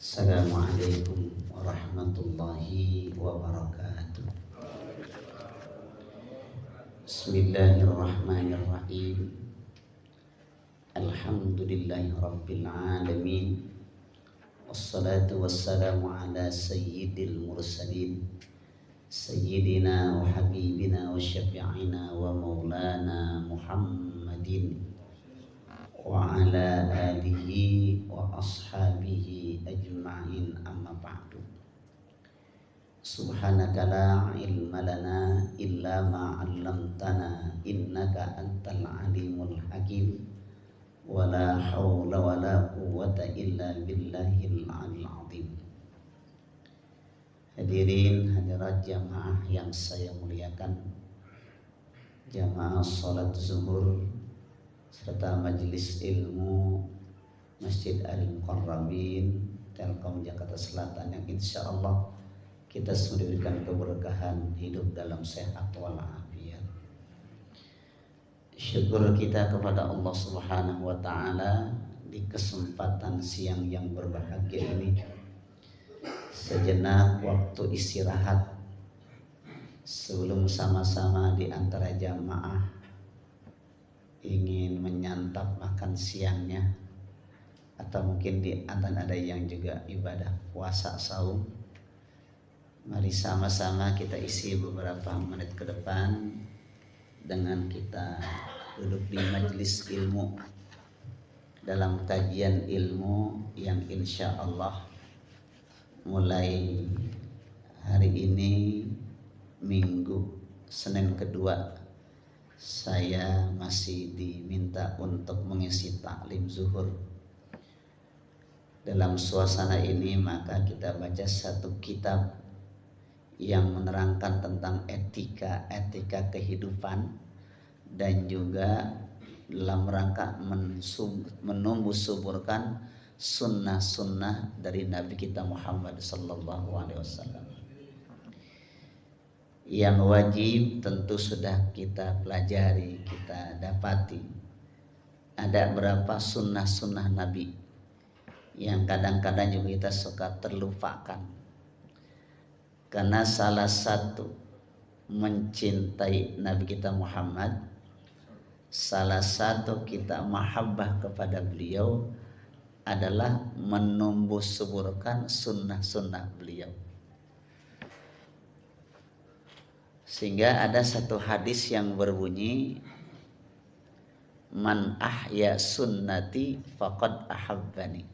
Assalamualaikum warahmatullahi wabarakatuh. Bismillahirrahmanirrahim. Alhamdulillahi rabbil alamin. Wassalatu wassalamu ala sayyidil mursalin Sayyidina wa habibina wa syafi'ina wa maulana Muhammadin wa ala alihi wa ashabihi ajma'in, amma ba'du. Subhanaka la ilma lana illa ma 'allamtana innaka antal alimul hakim. Wa la hawla wa la quwwata illa billahil 'aliyyil 'azim. Hadirin hadirat jamaah yang saya muliakan, jamaah salat zuhur serta majelis ilmu Masjid Al-Mukarramin Telkom Jakarta Selatan, yang insya Allah kita sudah diberikan keberkahan hidup dalam sehat walafiat. Syukur kita kepada Allah Subhanahu wa Ta'ala di kesempatan siang yang berbahagia ini. Sejenak waktu istirahat sebelum sama-sama di antara jamaah ingin menyantap makan siangnya, atau mungkin di antara ada yang juga ibadah puasa saum. Mari sama-sama kita isi beberapa menit ke depan dengan kita duduk di majelis ilmu dalam kajian ilmu yang insya Allah mulai hari ini Minggu Senin kedua saya masih diminta untuk mengisi taklim zuhur. Dalam suasana ini maka kita baca satu kitab yang menerangkan tentang etika kehidupan dan juga dalam rangka menumbuh suburkan sunnah-sunnah dari Nabi kita Muhammad sallallahu alaihi wasallam. Yang wajib tentu sudah kita pelajari, kita dapati. Ada berapa sunnah-sunnah Nabi yang kadang-kadang juga kita suka terlupakan. Karena salah satu mencintai Nabi kita Muhammad, salah satu kita mahabbah kepada beliau adalah menumbuh suburkan sunnah-sunnah beliau. Sehingga ada satu hadis yang berbunyi, man ahya sunnati faqad ahabbani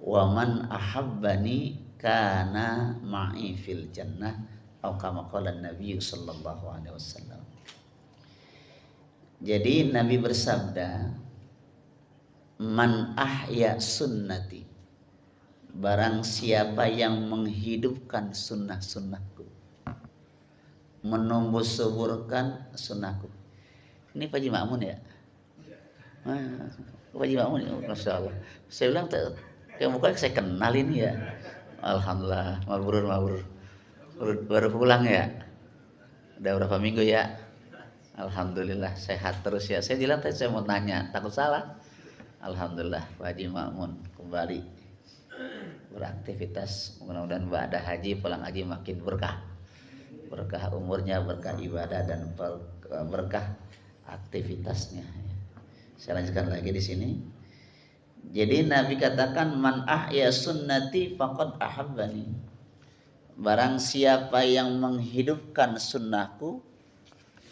wa man ahabbani kana ma'i fil jannah, atau kama qala Nabi sallallahu alaihi wasallam. Jadi Nabi bersabda, man ahya sunnati, barang siapa yang menghidupkan sunnah-sunnahku, menumbuh suburkan sunnahku. Ini Pak Haji Ma'mun ya? Pak Haji Ma'mun ya, Masya Allah. Saya bilang, kayak mukanya saya kenal ini ya. Alhamdulillah, mabrur. Baru pulang ya? Udah berapa minggu ya? Alhamdulillah, sehat terus ya. Saya bilang tadi saya mau tanya, takut salah. Alhamdulillah, Pak Haji Ma'mun kembali beraktivitas. Mudah-mudahan ada haji, pulang haji makin berkah. Berkah umurnya, berkah ibadah, dan berkah aktivitasnya. Saya lanjutkan lagi di sini. Jadi Nabi katakan, man ahya sunnati faqad ahabbani, barang siapa yang menghidupkan sunnahku,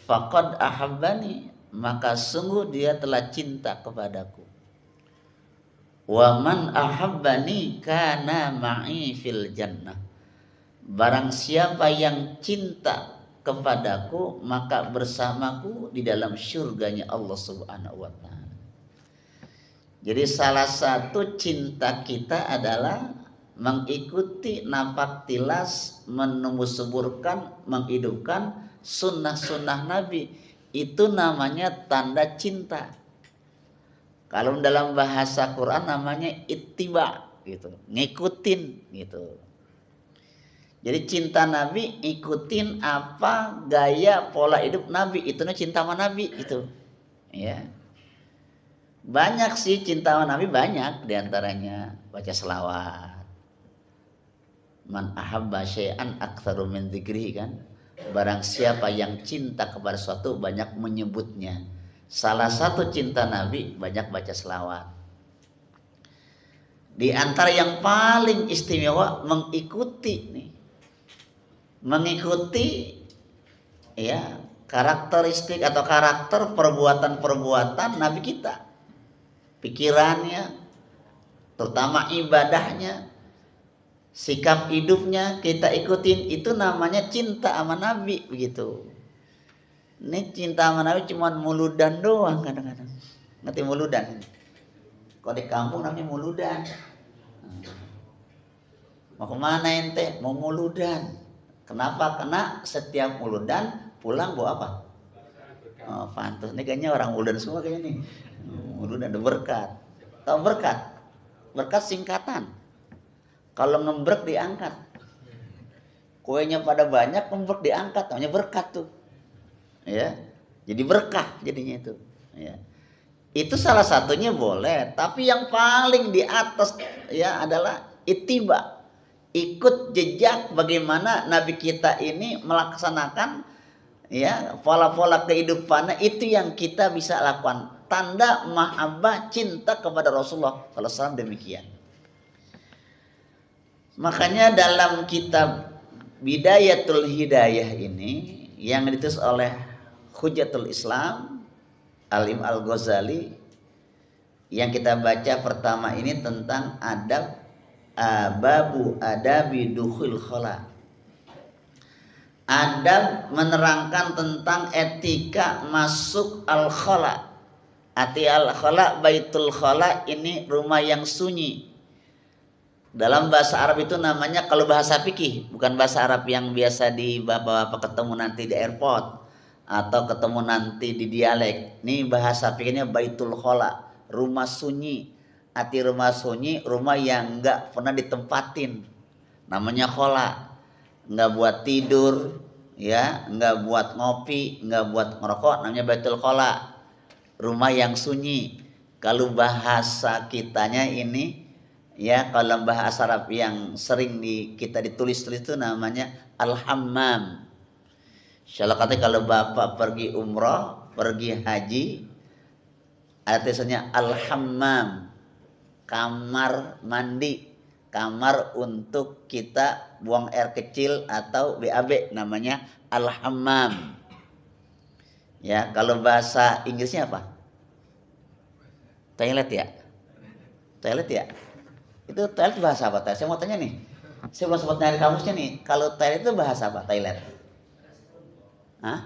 faqad ahabbani, maka sungguh dia telah cinta kepadaku. Wa man ahabbani kana ma'i fil jannah, barang siapa yang cinta kepadaku maka bersamaku di dalam syurganya Allah Subhanahu wa Ta'ala. Jadi salah satu cinta kita adalah mengikuti napak tilas, menumbuh suburkan, menghidupkan sunnah-sunnah Nabi. Itu namanya tanda cinta. Kalau dalam bahasa Quran namanya ittiba gitu, ngikutin gitu. Jadi cinta Nabi, ikutin apa gaya pola hidup Nabi, itu cinta sama Nabi itu. Ya. Banyak sih cinta sama Nabi, banyak diantaranya baca selawat, Man ahabba syai'an aktsaru min dzikrihi kan. Barang siapa yang cinta kepada sesuatu banyak menyebutnya. Salah satu cinta Nabi banyak baca selawat. Di antara yang paling istimewa mengikuti nih. Mengikuti ya karakteristik atau karakter perbuatan-perbuatan Nabi kita. Pikirannya, terutama ibadahnya, sikap hidupnya kita ikutin, itu namanya cinta sama Nabi begitu. Ini cinta sama Nabi cuma muludan doang kadang-kadang. Ngerti muludan? Kalau di kampung namanya muludan. Mau kemana ente? Mau muludan. Kenapa? Karena setiap muludan pulang bawa apa? Oh, pantas. Ini kayaknya orang muludan semua kayaknya nih. Muludan ada berkat. Tahu berkat? Berkat singkatan. Kalau ngembrek diangkat. Kuenya pada banyak, ngembrek diangkat. Namanya berkat tuh. Ya. Jadi berkah jadinya itu. Ya. Itu salah satunya boleh, tapi yang paling di atas ya adalah ittiba. Ikut jejak bagaimana Nabi kita ini melaksanakan ya pola-pola kehidupannya, itu yang kita bisa lakukan. Tanda mahabbah, cinta kepada Rasulullah SAW demikian. Makanya dalam kitab Bidayatul Hidayah ini yang ditulis oleh Hujjatul Islam Al-Imam Al-Ghazali, yang kita baca pertama ini tentang adab babu adabi dukhul khala. Adab menerangkan tentang etika masuk al-khala. Arti al-khala, baitul khala, ini rumah yang sunyi. Dalam bahasa Arab itu namanya, kalau bahasa fikih, bukan bahasa Arab yang biasa di bapak-bapak ketemu nanti di airport atau ketemu nanti di dialek. Ini bahasa fikihnya baitul khala, rumah sunyi. Arti rumah sunyi, rumah yang enggak pernah ditempatin. Namanya khala. Enggak buat tidur, ya, enggak buat ngopi, enggak buat ngerokok, namanya baitul khala. Rumah yang sunyi. Kalau bahasa kitanya ini, ya, kalau bahasa Arab yang sering kita ditulis-tulis itu namanya al-hammam. Insyaallah katanya kalau bapak pergi umroh, pergi haji, artinya al-hammam, kamar mandi, kamar untuk kita buang air kecil atau BAB, namanya al-hammam. Ya, kalau bahasa Inggrisnya apa? Toilet ya? Toilet ya? Itu toilet bahasa apa? Saya mau tanya nih. Saya belum sempat nyari kamusnya nih. Kalau toilet itu bahasa apa? Toilet? Hah?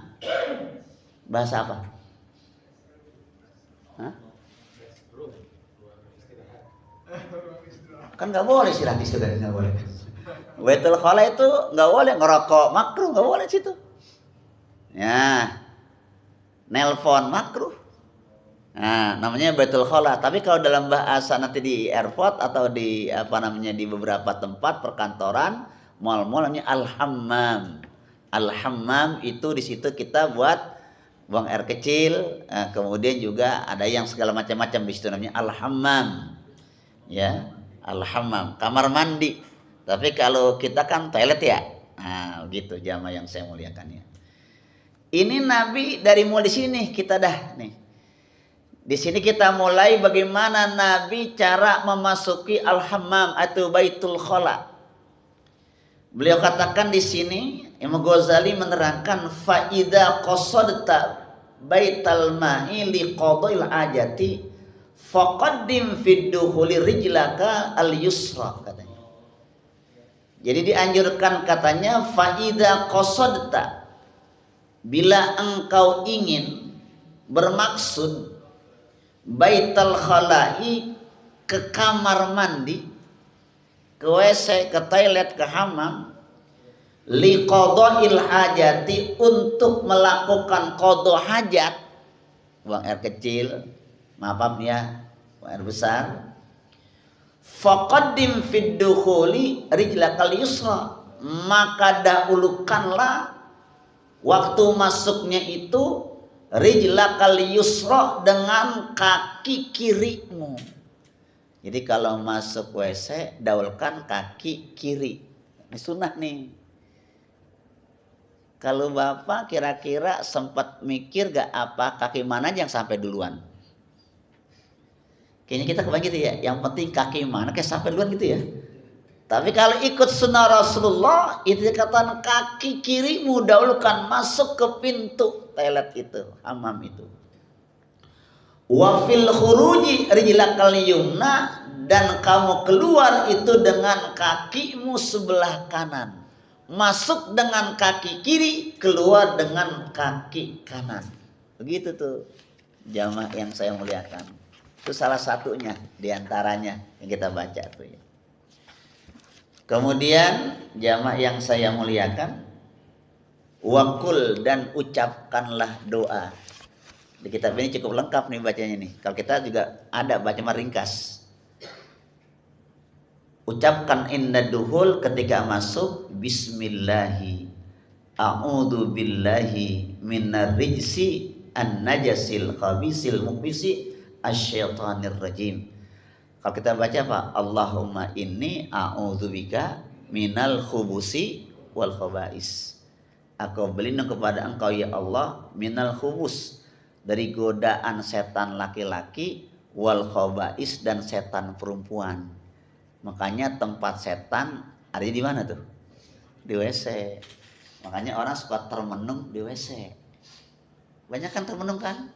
Bahasa apa? Hah? Kan nggak boleh istirahat di situ, nggak boleh. Baitul khala itu nggak boleh ngerokok, makruh, nggak boleh situ. Ya, nelpon makruh. Nah, namanya baitul khala. Tapi kalau dalam bahasa nanti di airport atau di di beberapa tempat perkantoran, mal-mal, namanya al-hammam. Al-hammam itu di situ kita buat buang air kecil, kemudian juga ada yang segala macam-macam di situ, namanya al-hammam. Ya, al-hammam, kamar mandi. Tapi kalau kita kan toilet ya. Nah, gitu jamaah yang saya muliakan ya. Ini Nabi dari mulai sini kita dah nih. Di sini kita mulai bagaimana Nabi cara memasuki al-hammam atau baitul khala. Beliau katakan di sini, Imam Ghazali menerangkan, fa idza qasadta baital ma'i li qada'il ajati faqaddim fid dukhuli rijlaka al yusra, katanya. Jadi dianjurkan katanya, fa idza qasadta, bila engkau ingin bermaksud baital khala'i, ke kamar mandi, ke WC, ke toilet, ke hammam, li qada'il hajati, untuk melakukan qada hajat, buang air kecil, maaf ya, buang air besar, faqaddim fid dukhuli rijlakal yusra, maka dahulukanlah waktu masuknya itu rijlakal yusra, dengan kaki kirimu. Jadi kalau masuk WC dahulukan kaki kiri. Ini sunnah nih. Kalau Bapak kira-kira sempat mikir gak apa kaki mana aja yang sampai duluan? Kayaknya kita kebanyakan gitu ya. Yang penting kaki mana kayak sampai duluan gitu ya. Tapi kalau ikut sunnah Rasulullah, itu dikatakan kaki kirimu dahulukan masuk ke pintu toilet itu, hammam itu. Wa fil khuruji rijlakal yumna, dan kamu keluar itu dengan kakimu sebelah kanan. Masuk dengan kaki kiri, keluar dengan kaki kanan. Begitu tuh jamaah yang saya muliakan. Itu salah satunya diantaranya yang kita baca tuh ya. Kemudian jamaah yang saya muliakan, wakul, dan ucapkanlah doa. Di kitab ini cukup lengkap nih bacanya nih. Kalau kita juga ada baca ringkas. Ucapkan inna duhul ketika masuk, bismillahi a'udzu billahi minar rijsi an-najasil khabisil mukbisi asyaitonir rajim. Kalau kita baca apa? Allahumma inni a'udzubika minal khubusi wal khaba'is. Aku berlindung kepada Engkau ya Allah minal khubus, dari godaan setan laki-laki, wal khaba'is, dan setan perempuan. Makanya tempat setan ada di mana tuh? Di WC. Makanya orang suka termenung di WC. Banyak kan termenung kan?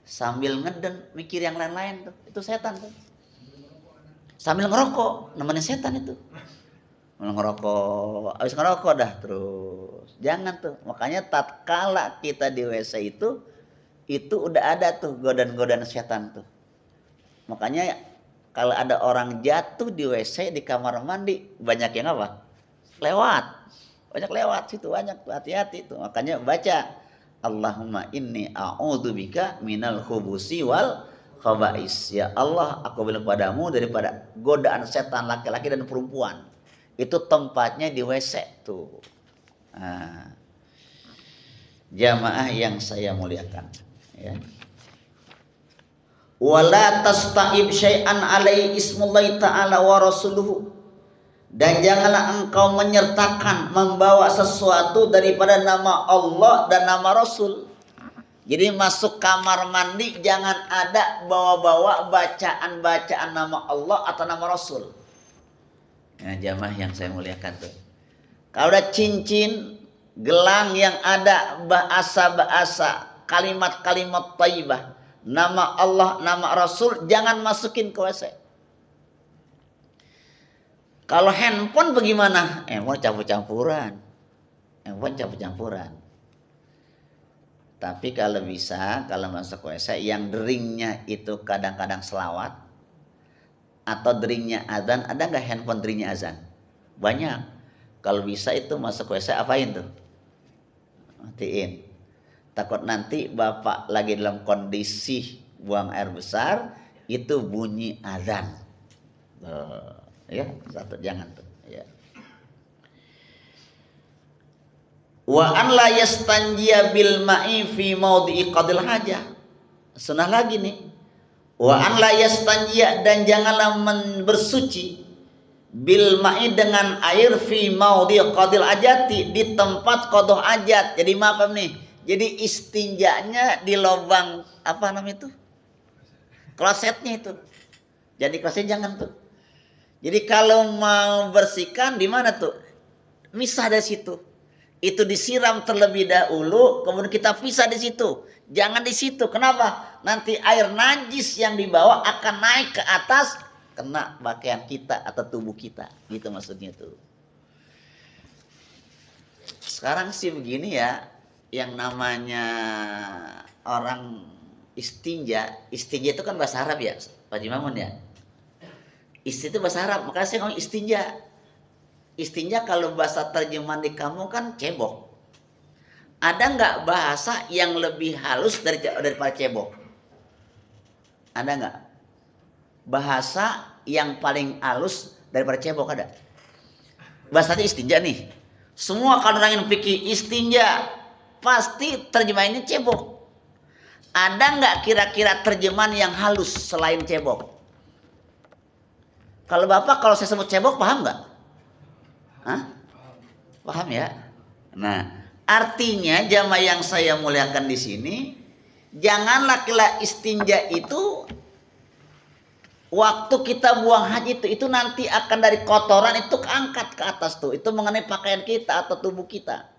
Sambil ngeden mikir yang lain-lain tuh, itu setan tuh. Sambil ngerokok, nemenin setan itu. Ngerokok, habis ngerokok dah terus. Jangan tuh. Makanya tatkala kita di WC itu udah ada tuh godaan-godaan setan tuh. Makanya kalau ada orang jatuh di WC di kamar mandi, banyak yang apa? Lewat. Banyak lewat situ, banyak tuh, hati-hati tuh. Makanya baca Allahumma inni a'udzubika minal khubusi wal khaba'is. Ya Allah, aku berlindung padamu daripada godaan setan laki-laki dan perempuan. Itu tempatnya di WC tuh. Nah, jamaah yang saya muliakan, ya. Wala tasta'ib syai'an alaihi ismullahi ta'ala wa rasuluhu, dan janganlah engkau menyertakan, membawa sesuatu daripada nama Allah dan nama Rasul. Jadi masuk kamar mandi jangan ada bawa-bawa bacaan-bacaan nama Allah atau nama Rasul. Ya, jamaah yang saya muliakan tuh. Kalau ada cincin, gelang yang ada bahasa-bahasa, kalimat-kalimat thayyibah, nama Allah, nama Rasul, jangan masukin ke WC. Kalau handphone bagaimana? Handphone campur-campuran. Tapi kalau bisa, kalau masuk WC yang deringnya itu kadang-kadang selawat atau deringnya azan, ada nggak handphone deringnya azan? Banyak. Kalau bisa itu masuk WC apain tuh? Matiin. Takut nanti bapak lagi dalam kondisi buang air besar, itu bunyi azan. Ya, satu jangan tuh, ya. Wa an la yastanjiya bil ma'i fi maudhi'i qadil hajah. Sunnah lagi nih. Wa an la yastanjiya, dan janganlah bersuci bil ma'i dengan air fi maudhi'i qadil hajati, di tempat qadha hajat. Jadi maaf nih. Jadi istinjanya di lubang apa namanya itu? Klosetnya itu. Jadi klosetnya jangan tuh. Jadi kalau mau bersihkan di mana tuh? Misah dari situ. Itu disiram terlebih dahulu, kemudian kita pisah di situ. Jangan di situ. Kenapa? Nanti air najis yang dibawa akan naik ke atas, kena pakaian kita atau tubuh kita. Gitu maksudnya tuh. Sekarang sih begini ya, yang namanya orang istinja itu kan bahasa Arab ya, Pak Jimamun ya. Istinja itu bahasa Arab, makanya saya ngomong istinja. Istinja kalau bahasa terjemahan di kamu kan cebok. Ada nggak bahasa yang lebih halus daripada cebok? Ada nggak? Bahasa yang paling halus daripada cebok ada? Bahasanya istinja nih. Semua kalau orang yang pikir istinja, pasti terjemahannya cebok. Ada nggak kira-kira terjemahan yang halus selain cebok? Kalau bapak, kalau saya sebut cebok, paham nggak? Hah? Paham ya? Nah, artinya jamaah yang saya muliakan di sini, janganlah kita istinja itu waktu kita buang haji itu nanti akan dari kotoran itu keangkat ke atas tuh. Itu mengenai pakaian kita atau tubuh kita.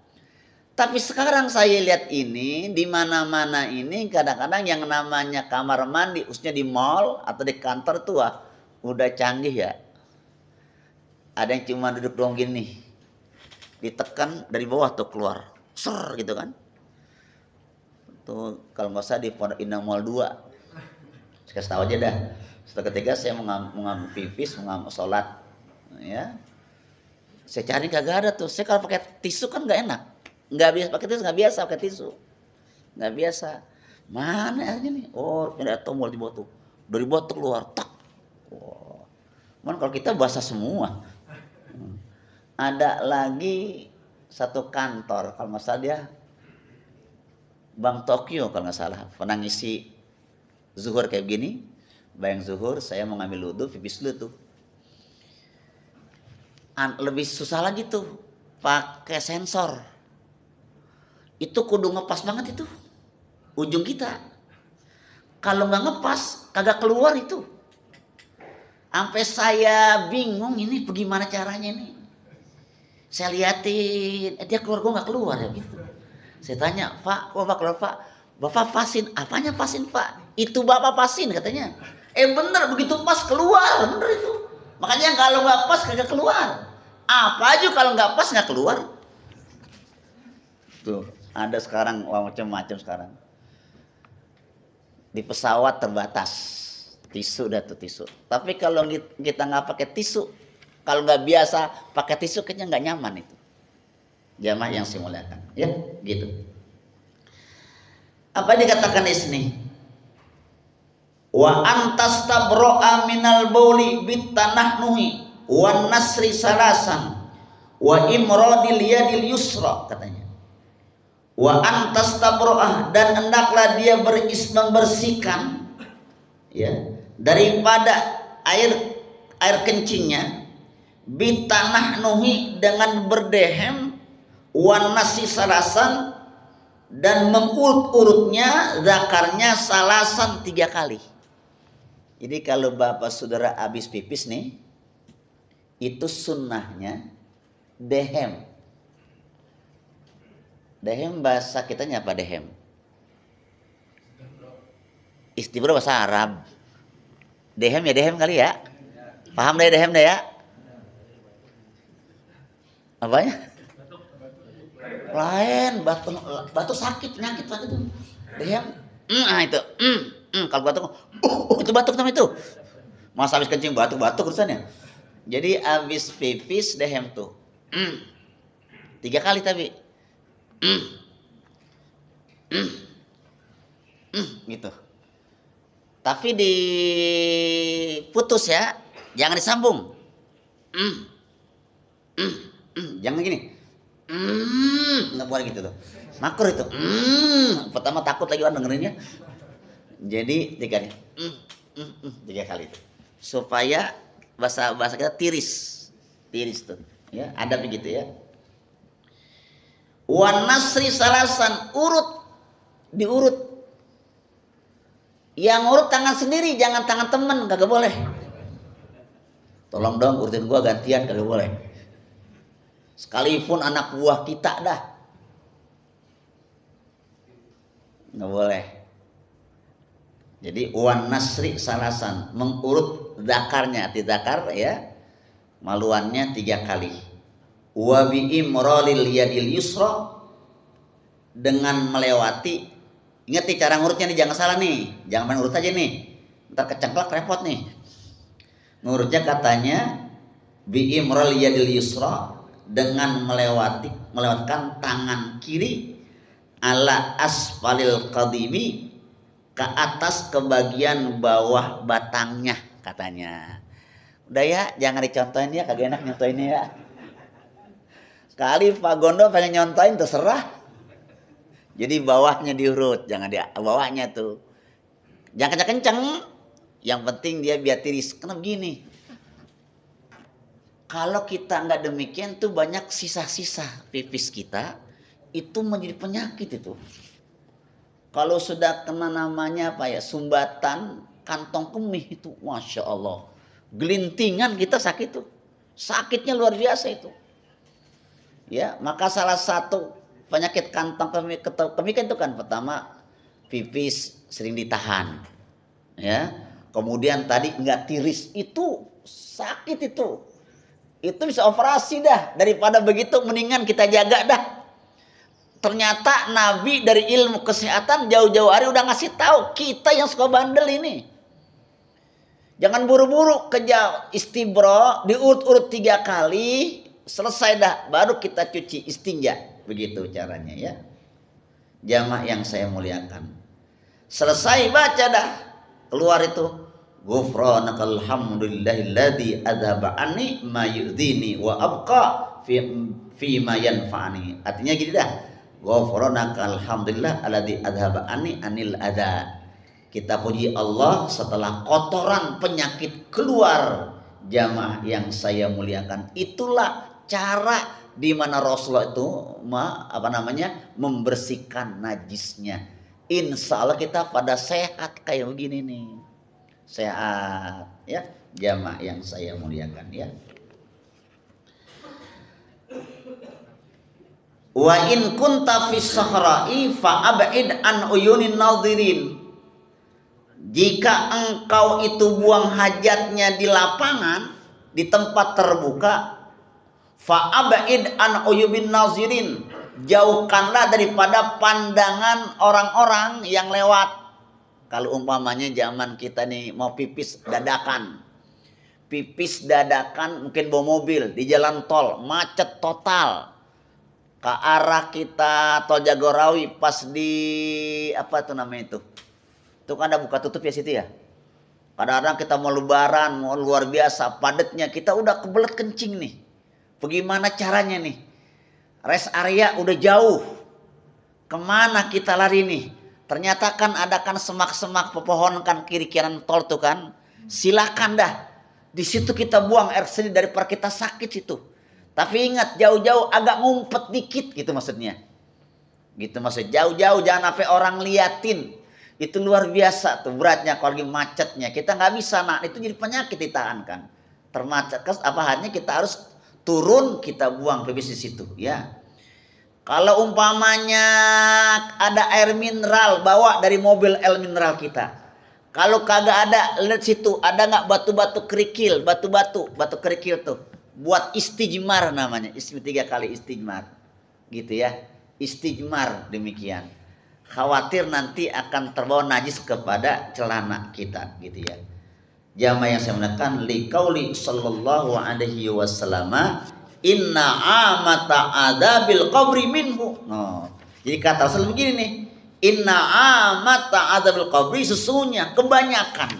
Tapi sekarang saya lihat ini di mana-mana ini kadang-kadang yang namanya kamar mandi, khususnya di mall atau di kantor tuh udah canggih ya. Ada yang cuma duduk doang gini, ditekan dari bawah tuh keluar, ser gitu kan. Tuh kalau nggak usah di Pondok Indah Mall 2, saya kasih tahu aja dah. Setelah ketika saya mengambil pipis, mengambil sholat, ya, saya cari kagak ada tuh. Saya kalau pakai tisu kan nggak enak. Nggak biasa pakai tisu, nggak biasa pakai tisu, nggak biasa. Mana aja nih? Oh, ada tombol di bawah tuh, dari bawah tuh keluar, tak. Wow. Cuman kalau kita basah semua. Ada lagi satu kantor, kalau nggak salah dia Bank Tokyo kalau nggak salah, pernah ngisi zuhur kayak gini, bayang zuhur, saya mau ngambil wudhu, pipis dulu tuh. Lebih susah lagi tuh, pakai sensor. Itu kudu ngepas banget itu ujung kita. Kalau nggak ngepas kagak keluar itu. Sampai saya bingung ini bagaimana caranya nih. Saya liatin, dia keluar, gue nggak keluar ya gitu. Saya tanya, Pak, kok Bapak keluar Pak? Bapak pasin, apanya pasin Pak? Itu Bapak pasin katanya. Bener begitu pas keluar, bener itu. Makanya kalau nggak pas kagak keluar. Apa aja kalau nggak pas nggak keluar. Tuh. Ada sekarang macam-macam sekarang. Di pesawat terbatas tisu dah tuh tisu. Tapi kalau kita nggak pakai tisu, kalau nggak biasa pakai tisu kayaknya nggak nyaman itu. Jamaah yang saya muliakan, ya gitu. Apa yang dikatakan di sini? Wa antas tabro'a minal bauli bitanahnuhi wan nasri salasan wa imradil yadil yusra katanya. Wa antas tabro'ah, dan hendaklah dia membersihkan ya daripada air kencingnya, bitanah nuhi dengan berdehem, wan nasi salasan, dan mengurut-urutnya zakarnya salasan 3 kali. Jadi kalau bapak saudara habis pipis nih, itu sunnahnya dehem. Dehem bahasa kitanya apa dehem? Istibro bahasa Arab. Dehem ya dehem kali ya. Paham deh dehem deh ya. Apanya? Lain batuk sakit penyakit itu. Dehem. Itu. Kalau batuk, itu batuk namanya itu. Mas habis kencing batuk urusannya. Jadi habis pipis dehem tuh. 3 kali tapi. Gitu. Tapi diputus ya, jangan disambung. Jangan gini. Nggak boleh gitu tuh. Makruh itu. Pertama takut lagi orang dengerinnya. Jadi 3 kali. 3 kali itu. Supaya bahasa kita tiris tuh. Ya, ada begitu ya. Wan nasri salasan, diurut. Yang urut tangan sendiri, jangan tangan teman, kagak boleh. Tolong dong urutin gua gantian, kagak boleh. Sekalipun anak buah kita dah, nggak boleh. Jadi wan nasri salasan, mengurut zakarnya, zakar ya, maluannya 3 kali. Wa bi imralil yadil yusra, dengan melewati, ingat nih cara ngurutnya nih, jangan salah nih, jangan main urut aja nih, ntar kecengklak repot nih. Ngurutnya katanya bi imralil yadil yusra, dengan melewatkan tangan kiri ala asfalil qadimi, ke atas ke bagian bawah batangnya katanya. Udah ya, jangan dicontohin ya, kagak enak nyontoinnya ya. Kali Pak Gondo pengen nyontoin terserah. Jadi bawahnya diurut, jangan di bawahnya tuh. Jangan kenceng-kenceng. Yang penting dia biar tiris. Kenapa gini? Kalau kita nggak demikian tuh banyak sisa-sisa pipis kita itu menjadi penyakit itu. Kalau sudah kena namanya apa ya, sumbatan kantong kemih itu, masya Allah, gelintingan kita sakit tuh, sakitnya luar biasa itu. Ya, maka salah satu penyakit kantong kemih itu kan pertama pipis sering ditahan, ya. Kemudian tadi nggak tiris itu sakit itu bisa operasi dah. Daripada begitu mendingan kita jaga dah. Ternyata Nabi dari ilmu kesehatan jauh-jauh hari udah ngasih tahu kita yang suka bandel ini. Jangan buru-buru kerja istibro, diurut-urut 3 kali, selesai dah, baru kita cuci istinja. Begitu caranya ya. Jamaah yang saya muliakan. Selesai baca dah, keluar itu. Ghufranakal hamdulillahilladzi adzhaba anni ma yu'dhini wa abqa fi ma yanfa'ani. Artinya gini dah. Ghufranakal hamdulillah alladzi adzhaba anni anil adza. Kita puji Allah setelah kotoran penyakit keluar. Jamaah yang saya muliakan, itulah cara di mana Rasulullah itu membersihkan najisnya. Insya Allah kita pada sehat kayak begini nih. Sehat ya, jamaah yang saya muliakan ya. Wa in kunta fis sahra'i fa ab'id an uyunin nadhirin. Jika engkau itu buang hajatnya di lapangan, di tempat terbuka, fa ab'id an uyubin nazirin, jauhkanlah daripada pandangan orang-orang yang lewat. Kalau umpamanya zaman kita nih mau pipis dadakan, mungkin bawa mobil di jalan tol macet total, ke arah kita tol Jagorawi pas di apa tuh namanya itu kan ada buka tutup ya situ ya. Kadang-kadang kita mau lebaran, mau luar biasa padatnya, kita udah kebelet kencing nih. Bagaimana caranya nih? Rest area udah jauh, kemana kita lari nih? Ternyata kan ada kan semak-semak pepohonan kan kiri kanan tol tuh kan. Silakan dah. Di situ kita buang air seni daripada kita sakit situ. Tapi ingat jauh-jauh agak ngumpet dikit gitu maksudnya. Gitu maksud jauh-jauh jangan sampai orang liatin. Itu luar biasa tuh beratnya kalau lagi macetnya. Kita nggak bisa itu jadi penyakit ditahan kan. Termacet hanya kita harus turun kita buang pipis di situ ya. Kalau umpamanya ada air mineral, bawa dari mobil air mineral kita. Kalau kagak ada, lihat situ ada nggak batu-batu kerikil, batu kerikil tuh. Buat istijmar namanya, 3 kali istijmar, gitu ya. Istijmar demikian. Khawatir nanti akan terbawa najis kepada celana kita, gitu ya. Jamaah yang saya menekan liqauli sallallahu alaihi wasallam. Inna amata adabil qabri minhu. Jadi kata Rasul begini nih. Inna amata adabil qabri, sesungguhnya kebanyakan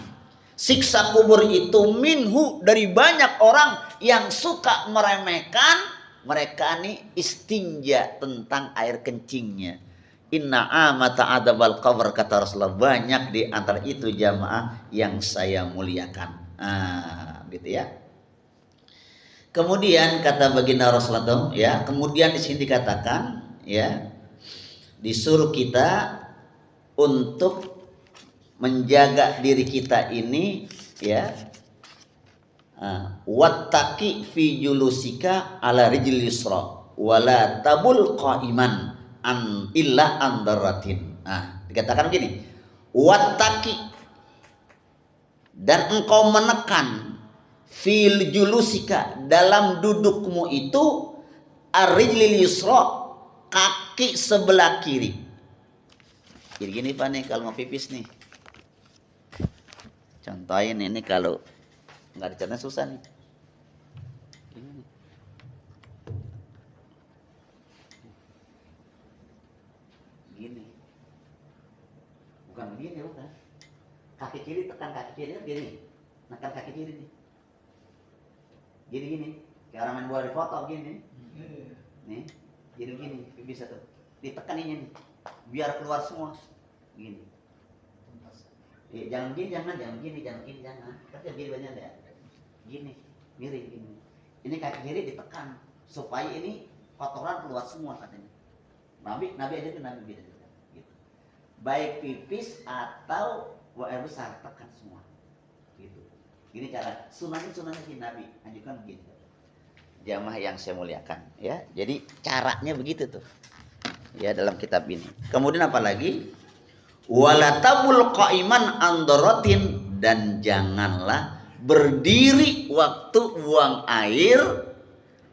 siksa kubur itu minhu, dari banyak orang yang suka meremehkan mereka nih istinja tentang air kencingnya. Inna amata adabil qabr, kata Rasulullah, banyak di antara itu jamaah yang saya muliakan. Gitu ya. Kemudian kata baginda Rasulullah ya, kemudian di sini dikatakan ya, disuruh kita untuk menjaga diri kita ini ya, wattaqi fi julusika ala rijlil yusra wala tabul qa'iman an illa andaratin. Dikatakan begini, wattaqi, dan engkau menekan fil julusika, dalam dudukmu itu, ar-rijlil yusra, kaki sebelah kiri. Jadi gini Pak nih kalau mau pipis nih. Contohin ini kalau nggak dicontohin susah nih. Gini. Bukan begini, bukan. Kaki kiri tekan kaki kiri gini. Tekan kaki kiri nih. Gini, kayak orang main bola di foto gini. Nih, jadi gini, bisa tuh. Ditekan ini nih, biar keluar semua. Gini. Jangan gini, jangan gini. Tapi gini banyak ya. Gini, miring gini. Ini kaki kiri ditekan supaya ini kotoran keluar semua katanya. Nabi aja tuh Nabi gitu. Baik pipis atau buang air besar tekan semua. Gitu. Gini cara sunahnya si Nabi anjurkan begitu. Jamaah yang saya muliakan ya. Jadi caranya begitu tuh. Ya dalam kitab ini. Kemudian apa lagi? Wala tabul qaiman andaratin, dan janganlah berdiri waktu buang air,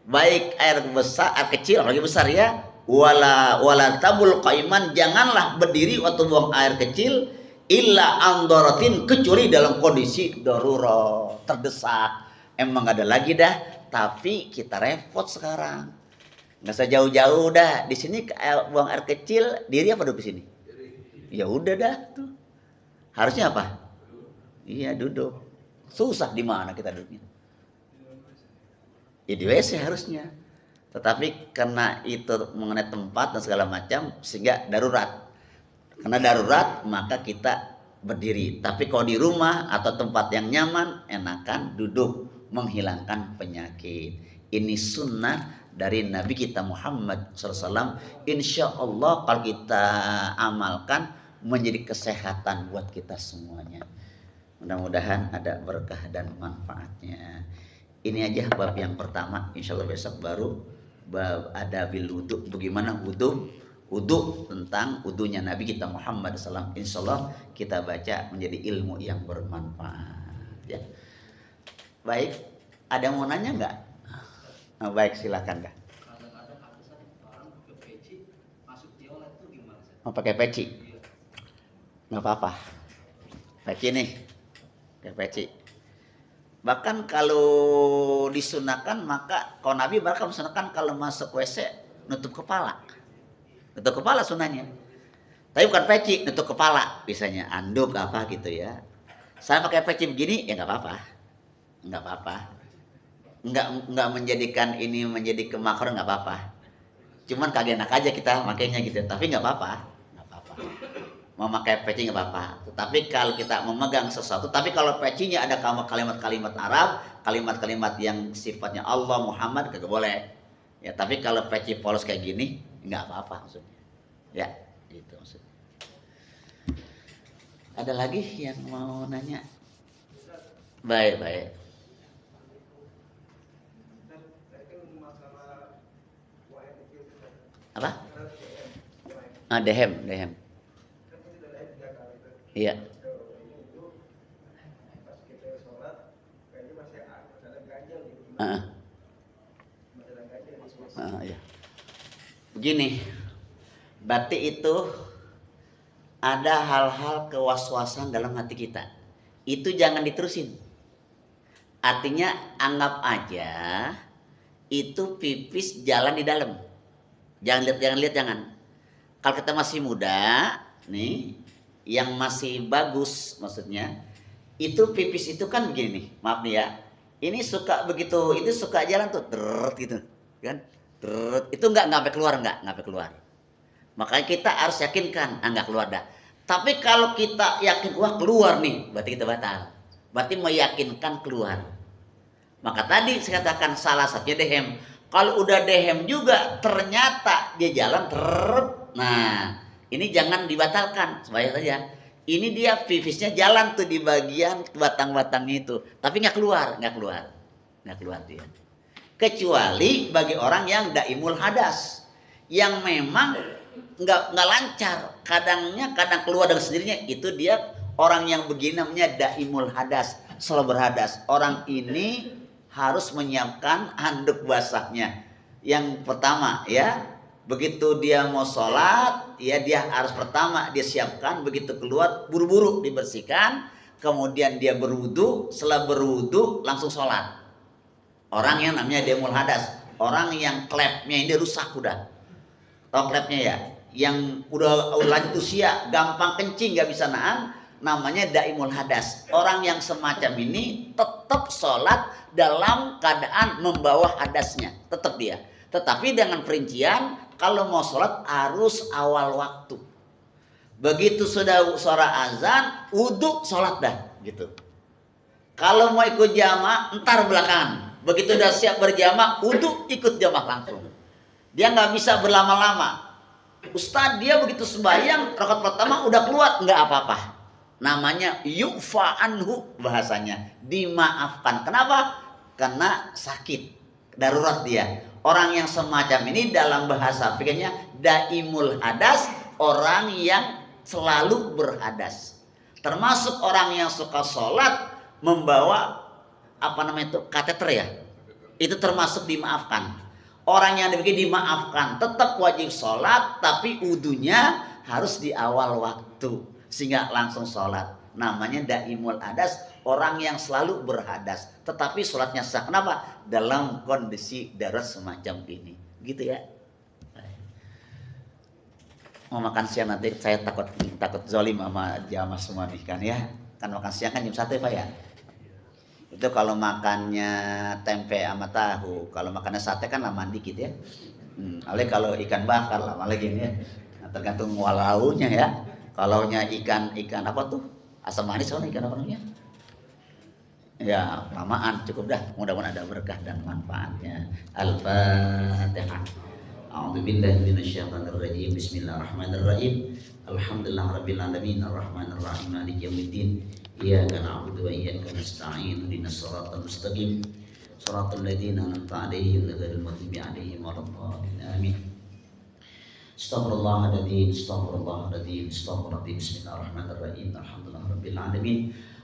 baik air besar, air kecil, apalagi besar ya. Wala tabul qaiman, janganlah berdiri waktu buang air kecil, illa andaratin, kecuali dalam kondisi darurat, terdesak. Emang gak ada lagi dah, tapi kita repot sekarang. Nggak usah jauh-jauh dah. Di sini buang air kecil, diri apa duduk di sini? Ya udah dah tuh. Harusnya apa? Iya duduk. Susah di mana kita duduknya? Ya di WC harusnya. Tetapi karena itu mengenai tempat dan segala macam sehingga darurat. Karena darurat maka kita berdiri. Tapi kalau di rumah atau tempat yang nyaman, enakan duduk, menghilangkan penyakit. Ini sunnah dari Nabi kita Muhammad SAW. Insya Allah kalau kita amalkan menjadi kesehatan buat kita semuanya. Mudah-mudahan ada berkah dan manfaatnya. Ini aja bab yang pertama. Insya Allah besok baru bab ada bil wudu. Bagaimana wudu tentang wudunya Nabi kita Muhammad SAW. Insya Allah kita baca menjadi ilmu yang bermanfaat. Ya. Baik, ada yang mau nanya nggak? Nah, baik silakan dah. Kadang-kadang orang pakai peci masuk diolet itu gimana? Mau pakai peci? Nggak apa-apa. Peci nih, pakai peci. Bahkan kalau disunahkan maka kalau Nabi bahkan disunahkan kalau masuk WC nutup kepala. Nutup kepala sunahnya. Tapi bukan peci, nutup kepala. Biasanya anduk apa gitu ya. Saya pakai peci begini ya nggak apa-apa. Nggak apa-apa. Nggak menjadikan ini menjadi kemakruh, nggak apa-apa. Cuman kagak enak aja kita makainya gitu. Tapi nggak apa-apa. Mau pakai peci nggak apa-apa. Tetapi kalau kita memegang sesuatu, tapi kalau pecinya ada kalimat-kalimat Arab, kalimat-kalimat yang sifatnya Allah, Muhammad, kagak boleh. Ya, tapi kalau peci polos kayak gini, nggak apa-apa maksudnya. Ya, gitu maksudnya. Ada lagi yang mau nanya? Baik. Apa? Dehem. Iya. Iya. Begini, berarti itu ada hal-hal kewaswasan dalam hati kita. Itu jangan diterusin. Artinya anggap aja itu pipis jalan di dalam. Jangan lihat. Kalau kita masih muda, nih, yang masih bagus maksudnya, itu pipis itu kan begini nih, maaf nih ya. Ini suka begitu, itu suka jalan tuh, gitu, kan? Itu nggak sampai keluar. Makanya kita harus yakinkan, nggak keluar dah. Tapi kalau kita yakin, wah keluar nih, berarti kita batal. Berarti meyakinkan keluar. Maka tadi saya katakan salah satunya dehem. Kalau udah dehem juga ternyata dia jalan nah ini jangan dibatalkan, sebaik saja. Ini dia pipisnya jalan tuh di bagian batang-batangnya itu, tapi nggak keluar dia. Kecuali bagi orang yang daimul hadas, yang memang nggak lancar, kadang keluar dengan sendirinya, itu dia orang yang begini namanya daimul hadas, selalu berhadas. Orang ini harus menyiapkan handuk basahnya. Yang pertama ya, begitu dia mau sholat ya, dia harus pertama dia siapkan, begitu keluar buru-buru dibersihkan, kemudian dia berwudu, setelah berwudu langsung sholat. Orang yang namanya daimul hadas, orang yang klepnya ini rusak udah. Tahu klepnya ya? Yang udah lanjut usia, gampang kencing, nggak bisa nahan, namanya daimul hadas. Orang yang semacam ini tetap sholat dalam keadaan membawa hadasnya, tetap dia. Tetapi dengan perincian, kalau mau sholat harus awal waktu. Begitu sudah suara azan, wudhu sholat dah gitu. Kalau mau ikut jamaah, entar belakangan. Begitu udah siap berjamaah, wudu ikut jamaah langsung. Dia nggak bisa berlama-lama. Ustadz dia begitu sembahyang rakaat pertama udah keluar, nggak apa-apa. Namanya yu'fa anhu, bahasanya dimaafkan. Kenapa? Karena sakit, darurat dia. Orang yang semacam ini dalam bahasa fikihnya daimul hadas, orang yang selalu berhadas. Termasuk orang yang suka sholat membawa apa namanya itu kateter ya, itu termasuk dimaafkan. Orang yang demikian dimaafkan, tetap wajib sholat, tapi wudunya harus di awal waktu sehingga langsung sholat. Namanya daimul hadas, orang yang selalu berhadas, tetapi sholatnya sah. Kenapa? Dalam kondisi darurat semacam ini, gitu ya. Mau makan siang nanti saya takut zolim sama jamaah semua nih kan ya. Kan makan siang kan jam 1 ya Pak ya. Itu kalau makannya tempe sama tahu, kalau makannya sate kan lama dikit ya. Apalagi kalau ikan bakar lama lagi nih ya. Nah, tergantung walaunya ya. Kalaunya ikan apa tuh? Asam manis atau ikan apa namanya? Ya, lamaan cukup dah. Mudah-mudahan ada berkah dan manfaatnya. Al-Fatihah. A'udzubillahi minasyaitonir rajim. Bismillahirrahmanirrahim. Alhamdulillahirabbil alamin arrahmanir rahim maliki yaumiddin. Iyyaka na'budu wa iyyaka nasta'in. Ihdinas siratal mustaqim. Shiratal ladzina an'amta 'alaihim ghairil maghdubi 'alaihim waladdallin. Amin. Astaghfirullahaladzim, astaghfirullahaladzim, astaghfirullahaladzim. Bismillahirrahmanirrahim. Alhamdulillahirabbil alamin.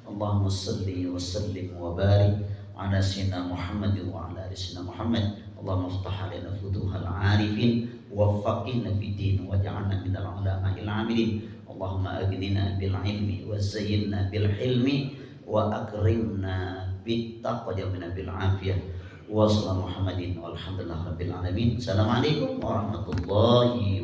Allahumma salli wa sallim wa barik ala sayyidina Muhammad wa ala ali sayyidina Muhammad. Allahumma iftah alaina futuhal arifin waffaqina fid din waj'alna minal ulama'il 'amilin. Allahumma aghnina bil ilmi wa zayyinna bil hilmi wa akrimna bit taqwa wa bil afiyah. Wa sallallahu Muhammadin walhamdulillahirabbil alamin. Assalamualaikum warahmatullahi